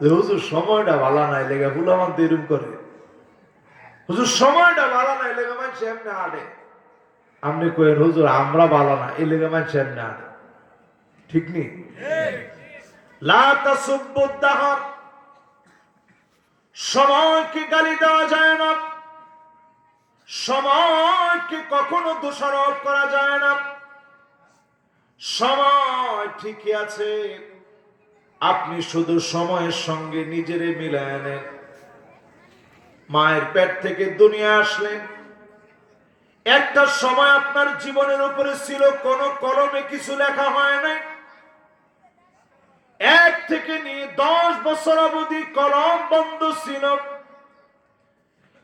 যে হুজুর সময়টা ভালো নাই লেগে ফুলামান তো এরকম করে, হুজুর সময়টা ভালো নাই লেগে মানুষ এমনি আড়ে। আপনি কয়েন হুজুর আমরা ভালো না এই লেগে মানুষ এমনি আড়ে, ঠিক নেই? লা তাসুব্বুদ দাহর, সময়কে গালি দেওয়া যায় না, সময়কে কখনো দোষারোপ করা যায় না। সময় ঠিকই আছে, আপনি শুধু সময়ের সঙ্গে নিজেরে মিলায় নেন। মায়ের পেট থেকে দুনিয়া আসলেন, একটা সময় আপনার জীবনের উপরে ছিল কোন কলমে কিছু লেখা হয় নাই। 1 থেকে নিয়ে 10 বছর অবধি কলম বন্ধ ছিল।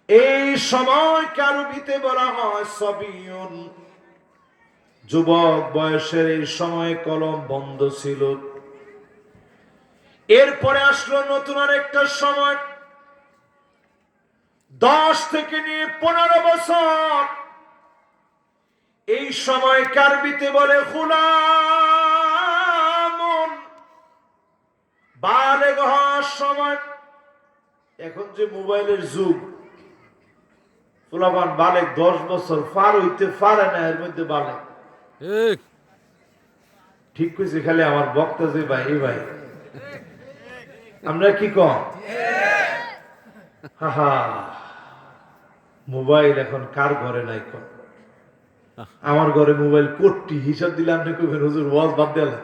এই সময়কে আরবিতে বলা হয় সবিয়ুন, যুবক বয়সের এই সময় কলম বন্ধ ছিল। এরপরে আসলো নতুন আরেকটা সময়, 10 থেকে নিয়ে 15 বছর। এই সময় আরবিতে বলে গুলামুন, বালেগ হওয়ার সময়। এখন যে মোবাইলের যুগ, ফুলাবান বালেগ 10 বছর পার হইতে পারে না, এর মধ্যে বালেগ। ঠিক কইছে খালি আমার বক্তা যে ভাই, এই ভাই আমরা কি কম? হাহা, মোবাইল এখন কার ঘরে নাই কম? আমার ঘরে মোবাইল কোটি, হিসাব দিলে আপনি কইবেন হুজুর ওয়াজ বাদ দিলেন।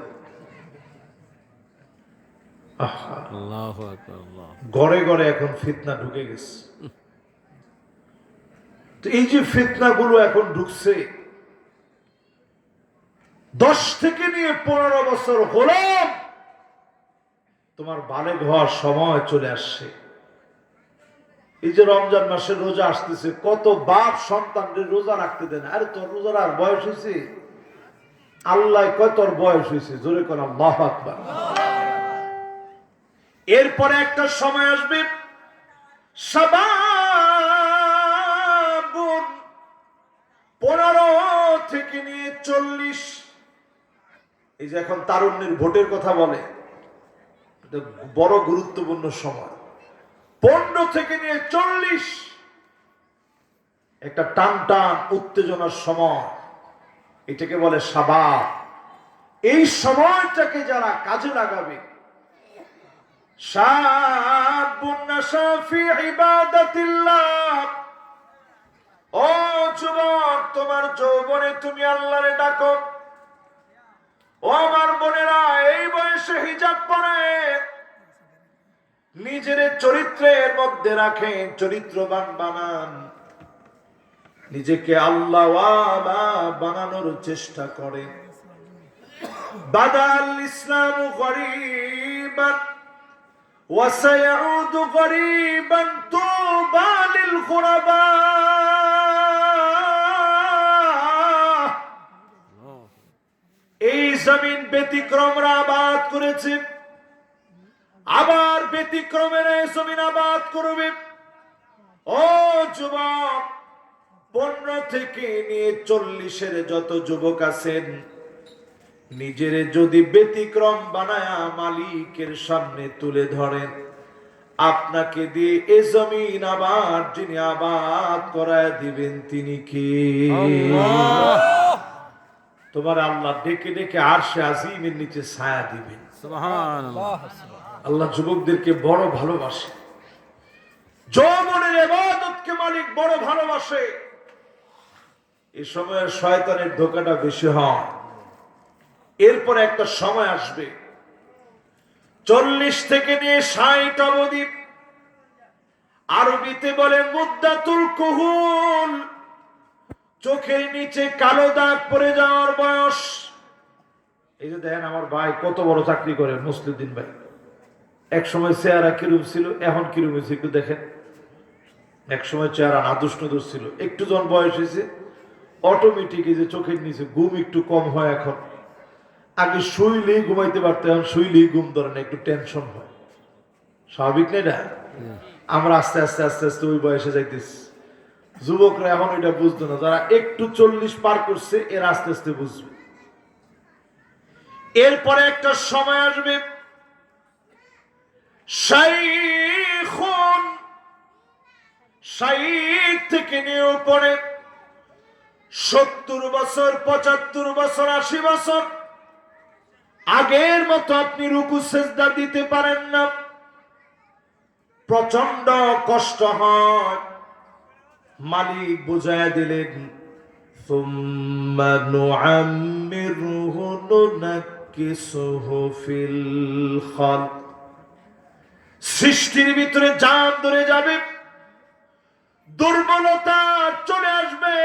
ঘরে ঘরে এখন ফিতনা ঢুকে গেছে। তো এই যে ফিতনা গুলো এখন ঢুকছে, 10 থেকে নিয়ে 15 বছর হলো, তোমার বালেগ হওয়ার সময় চলে আসছে। এই যে রমজান মাসে রোজা আসতেছে, কত বাপ সন্তানদের রোজা রাখতে দেন। আরে তোর রোজার আর বয়স হয়েছে? আল্লাহ কয় তোর বয়স হয়েছে, জোরে কোন আল্লাহু আকবার। এরপরে একটা সময় আসবে শাবাবুন, 15 থেকে নিয়ে 40। এই যে এখন তারুণ্যের ভোটের কথা বলে, এটা বড় গুরুত্বপূর্ণ সময়। 15 থেকে নিয়ে 40 একটা টান টান উত্তেজনার সময়, এটাকে বলে শাবাব। এই সময়টাকে যারা কাজে লাগাবে, শাবুন নাশা ফি ইবাদাতিল্লাহ, ও যুবক তোমার যৌবনে তুমি আল্লাহরে ডাকো। ও আমার বোনেরা, এই বয়সে হিজাব পরে নিজের চরিত্রের মধ্যে রাখেন, চরিত্রবান বানান, নিজেকে আল্লাহওয়ালা বানানোর চেষ্টা করেন। বাদাল ইসলামু গরীবান ওয়া সায়াউদু গরীবান তুবা লিল গুরাবা। এই জমিন ব্যতিক্রমরা আবাদ করেছে, আবার ব্যতিক্রমের এই জমিন আবাদ করবে। ও যুবক, 15 থেকে নিয়ে 40-এর যত যুবক আছেন, নিজের যদি ব্যতিক্রম বানায়া মালিকের সামনে তুলে ধরেন, আপনাকে দিয়ে এ জমিন আবার যিনি আবাদ করায় দিবেন তিনি কি? তোমার আল্লাহ ডেকে ডেকে আরশে আজিমের নিচে ছায়া দিবেন। সুবহানাল্লাহ। আল্লাহ যুবকদেরকে বড় ভালোবাসে, যৌবনের ইবাদতকে মালিক বড় ভালোবাসে। এই সময়ের শয়তানের ধোঁকাটা বেশি হয়। এরপর একটা সময় আসবে 40 থেকে নিয়ে 60 অবধি, আরবিতে বলে মুদ্দাতুল কুহুল, চোখের নিচে কালো দাগ পড়ে যাওয়ার বয়স। এই যে দেখেন আমার ভাই কত বড় চাকরি করে, মুসলিউদ্দিন ভাই, এক সময় চেহারা কিরূপ ছিল, এখন কিরূপ হয়েছে একটু দেখেন। এক সময় চেহারা নাদুস নদুস ছিল, একটু যখন বয়স হয়েছে অটোমেটিক এই যে চোখের নিচে ঘুম একটু কম হয়। এখন আগে শুইলেই ঘুমাইতে পারতো, এখন শুইলেই ঘুম ধরে না, একটু টেনশন হয়। স্বাভাবিক না এটা? আমরা আস্তে আস্তে আস্তে আস্তে ওই বয়সে যাইতেছি। যুবকরা এখন এটা বুঝতো না, যারা একটু 40 পার করছে এরা আস্তে আস্তে বুঝবে। এরপরে একটা সময় আসবে শাইখুন, 60 থেকে নিয়ে উপরে 70 বছর, 75 বছর, 80 বছর আগের মতো আপনি রুকু সেজদা দিতে পারেন না, প্রচন্ড কষ্ট হয়। মালিক বুঝায় দিলেন, সুম্মা নুআম্মিরুহু নুনাক্কিসুহু ফিল খালক। সৃষ্টির ভিতরে জান ধরে যাবে, দুর্বলতা চলে আসবে,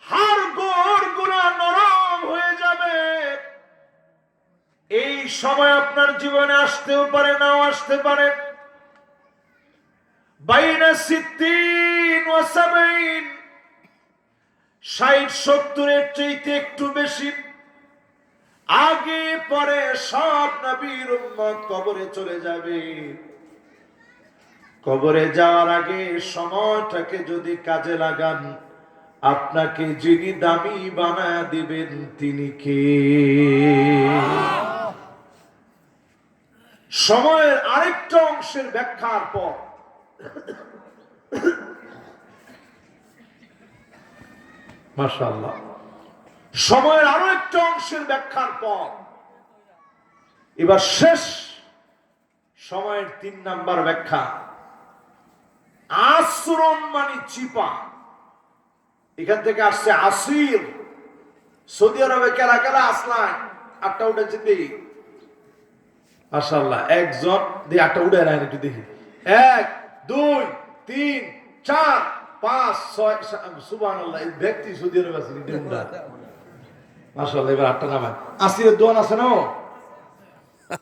হাড় গোড় গুলা নরম হয়ে যাবে। এই সময় আপনার জীবনে আসতেও পারে, নাও আসতে পারে। বাইনা 60 ওয়া 70, 60-70 এর চাইতে একটু বেশি। আগে পরে সব নবীর উম্মত কবরে চলে যাবে। কবরে যাওয়ার আগে সময়টাকে যদি কাজে লাগান, আপনাকে যিনি দামি বানায় দিবেন তিনি কে? সময়ের আরেকটা অংশের ব্যাখ্যার পর মাশাআল্লাহ, সময়ের আরো একটা অংশের ব্যাখ্যার পর এবার শেষ সময়ের 3 নাম্বার ব্যাখ্যা। আসরন মানে চিপা, এখান থেকে আসছে আসির। সৌদি আরবে কেরা কেরা আসলাম, 8টা উঠেছে দেখি, মাশাআল্লাহ, একজন দিয়ে 8টা উঠে রাখেন একটু দেখি। 1 2 3 4 5 6, সুবহানাল্লাহ। এই ব্যক্তি সৌদি আরবে আছে, মাশাআল্লাহ। এবার 8টা নামায়। আসিরের দোয়ান আছে না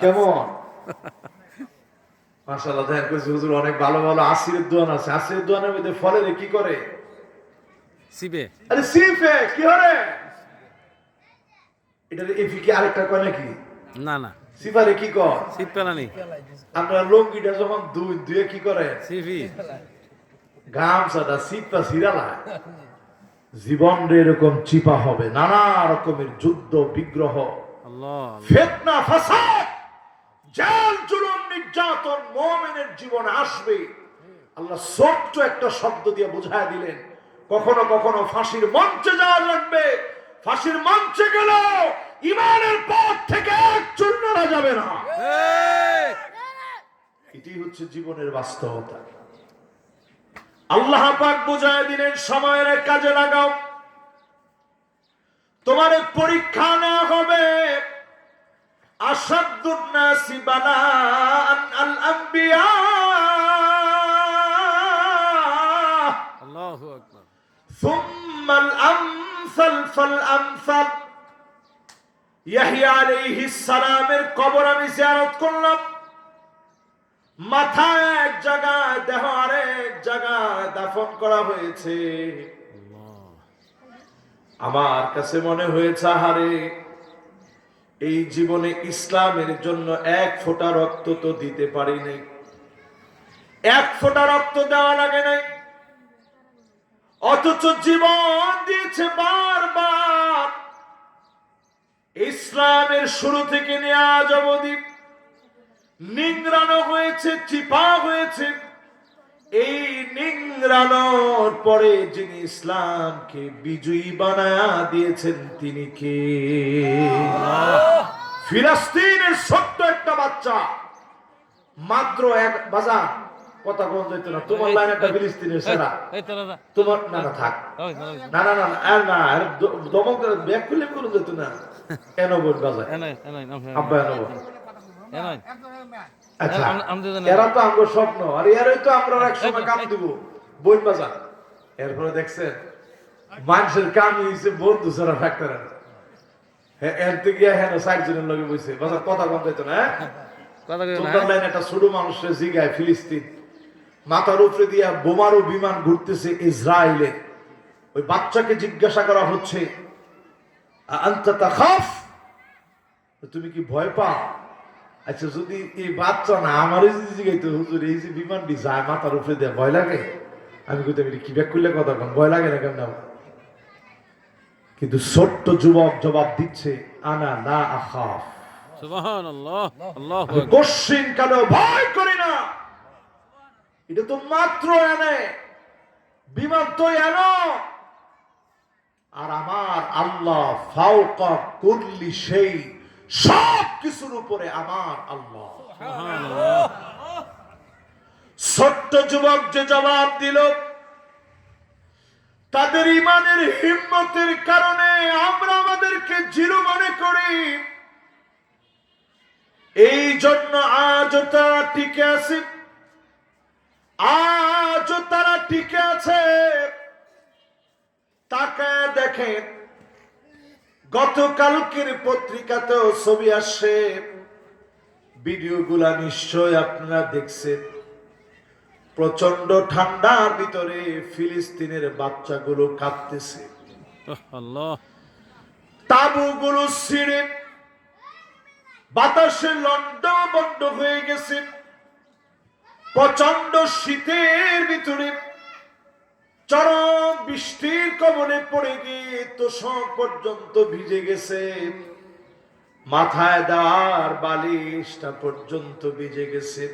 কেমন? মাশাআল্লাহ, দেখেন কইছে হুজুর অনেক ভালো ভালো আসিরের দোয়ান আছে। আসিরের দোয়ানের মধ্যে ফলের কি করে? সিবে। আরে সিফে কি হরে? এটা এফি কি আরেকটা কয় নাকি? না না, সিফারে কি কয়? সিপ পেলানি। আপনারা লঙ্গিটা যখন দুয়ে কি করে? সিফি। গামছাটা সিপা সিরালা। জীবন এরকম চিপা হবে, নানা রকমের যুদ্ধ বিগ্রহ, আল্লাহ, ফিতনা ফাসাদ, জাল জুলুম নির্যাতন মুমিনের জীবনে আসবে। আল্লাহ ছোট্ট একটা শব্দ দিয়ে বুঝায় দিলেন, কখনো কখনো ফাঁসির মঞ্চে যাওয়া লাগবে। ফাঁসির মঞ্চে গেল ইমানের পথ থেকে এক চুল নড়া যাবে না। এটি হচ্ছে জীবনের বাস্তবতা। আল্লাহ পাক বুঝায় দিলেন, সময়ের কাজে লাগাও। তোমার পরীক্ষা নেওয়া হবে। আসাদুন নাসি বালাআন আল আম্বিয়া, আল্লাহু আকবার। সুম্মাল আমসাল ফাল আমসাল। ইয়াহইয়া আলাইহিস সালামের কবর আমি জিয়ারত করলাম। মাথা এক জায়গায়, দেহ আরেক জায়গায় দাফন করা হয়েছে। আমার কাছে মনে হয়েছে, হারে এই জীবনে ইসলামের জন্য 1 ফোঁটা রক্ত তো দিতে পারি নাই, 1 ফোঁটা রক্ত দেওয়া লাগে নাই, অথচ জীবন দিয়েছে বারবার। ইসলামের শুরু থেকে নিয়ে আজ অবধি নিংড়ানো হয়েছে, চিপা হয়েছে। এই নিংড়ানোর পরে যিনি ইসলামকে বিজয়ী বানায়া দিয়েছেন তিনি কে? ফিলিস্তিনের ছোট্ট একটা বাচ্চা, মাত্র এক বাজার কথা কোন যেত না। তোমার লাইন একটা ফিলিস্তিনের সেরা, তোমার না না থাক, না না না না, দমক ব্যাগ খুলে কোন যেত না। এনো বোন বাজার, আব্বা এনো বোন। আচ্ছা, এরা তো আমার স্বপ্ন, আর এরাই তো আমরা এক সময় কাম দিব বই বাজার। এরপরে দেখছেন মানুষের কাম হয়েছে বন্ধু ছাড়া ফ্যাক্টর। এর থেকে হ্যাঁ 60 জনের লগে বসে বাজার কথা কম যেত না। তোমার লাইন একটা ছোট মানুষের জিগায়, ফিলিস্তিন মাথার উপরে দিয়া বোমারু বিমান ঘুরতেছে ইসরায়েলে। ওই বাচ্চাকে জিজ্ঞাসা করা হচ্ছে, আনতা তাখাফ, তুমি কি ভয় পাও? আচ্ছা, যদি এই বাচ্চা না আমার জিজ্ঞাইতো, হুজুর এই যে বিমানটি যায় মাথার উপরে দেয় ভয় লাগে? আমি কইতাম কি ব্যাক করলে কথা কম, ভয় লাগে না কেন? কিন্তু ছোট্ট যুবক জবাব দিচ্ছে, আনা লা আখাফ। সুবহানাল্লাহ, আল্লাহু আকবার। কোশ্চিন কালো ভয় করি না, এটা তো মাত্র এনে বিমান তো এনো, আর আমার আল্লাহ ফাওকা কুল্লি সেই, সব কিছুর উপরে আমার আল্লাহ। সুবহানাল্লাহ। ছোট্ট যুবক যে জবাব দিল, তাদের ইমানের হিম্মতের কারণে আমরা আমাদেরকে জিরো মনে করি, এই জন্য আজও তারা টিকে আছে, আজও তারা টিকে আছে। তাকায় দেখেন, গতকালকের পত্রিকাতেও ছবি আসছে, ভিডিওগুলা নিশ্চয় আপনারা দেখছেন। প্রচন্ড ঠান্ডার ভিতরে ফিলিস্তিনের বাচ্চাগুলো কাঁদতেছে, আল্লাহ, তাঁবুগুলো ছিঁড়ে বাতাসে লন্ড বন্ড হয়ে গেছে। প্রচন্ড শীতের ভিতরে চরম বৃষ্টির কবলে পড়ে গিয়ে তোষক পর্যন্ত ভিজে গেছে, মাথায় দেওয়ার বালিশটা পর্যন্ত ভিজে গেছে,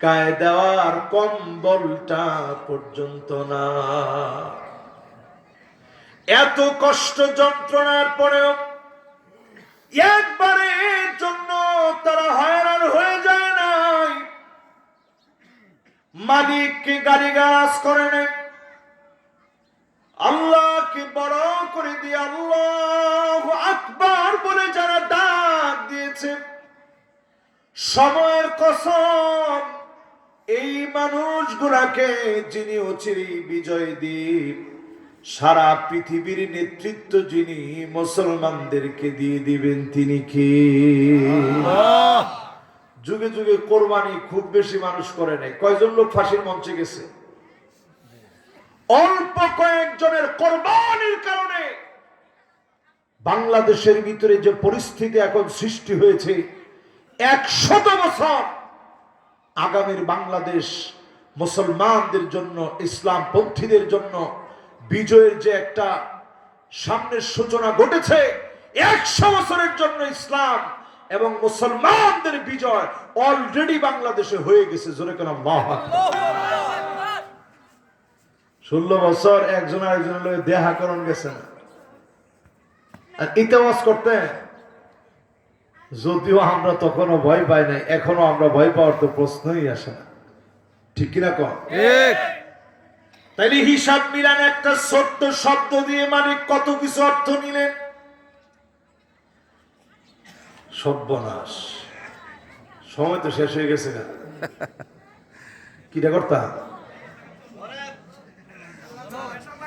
গায়ে দেওয়ার কম্বলটা পর্যন্ত না। এত কষ্ট যন্ত্রণার পরেও একবারের জন্য তারা হয়রান হয়ে যায় নাই, মালিককে গালিগালাজ করে নাই, আল্লাহকে বড় করে দিয়ে আল্লাহু আকবার বলে যারা ডাক দিয়েছে, সময়ের কসম, এই মানুষগুলাকে যিনি অচিরেই বিজয় দ্বীপ, সারা পৃথিবীর নেতৃত্ব যিনি মুসলমানদেরকে দিয়ে দিবেন, তিনি কি? যুগে যুগে কোরবানি খুব বেশি মানুষ করে নাই। কয়জন লোক ফাঁসির মঞ্চে গেছে? অল্প কয়েকজনের কোরবানির কারণে বাংলাদেশের ভিতরে যে পরিস্থিতি এখন সৃষ্টি হয়েছে, 100 বছর আগামীর বাংলাদেশ মুসলমানদের জন্য, ইসলাম পন্থীদের জন্য বিজয়ের যে একটা সামনের সূচনা ঘটেছে, 100 বছরের জন্য ইসলাম এবং মুসলমানদের বিজয় অলরেডি বাংলাদেশে হয়ে গেছে। জোরে কেন আল্লাহু আকবার। 16 বছর একজন আরেকজনের লগে দেখা করণ গেছে না, আর ইতিহাস করতে, যদিও আমরা তখনও ভয় পাই নাই, এখনো আমরা ভয় পাওয়ার তো প্রশ্নই আসে না, ঠিক কিনা কন? ঠিক। তাইলে হিসাব মিলান, একটা ছোট্ট শব্দ দিয়ে মানে কত কিছু অর্থ নিলেন। সর্বনাশ, সময় তো শেষ হয়ে গেছে না, কিটা করতাম।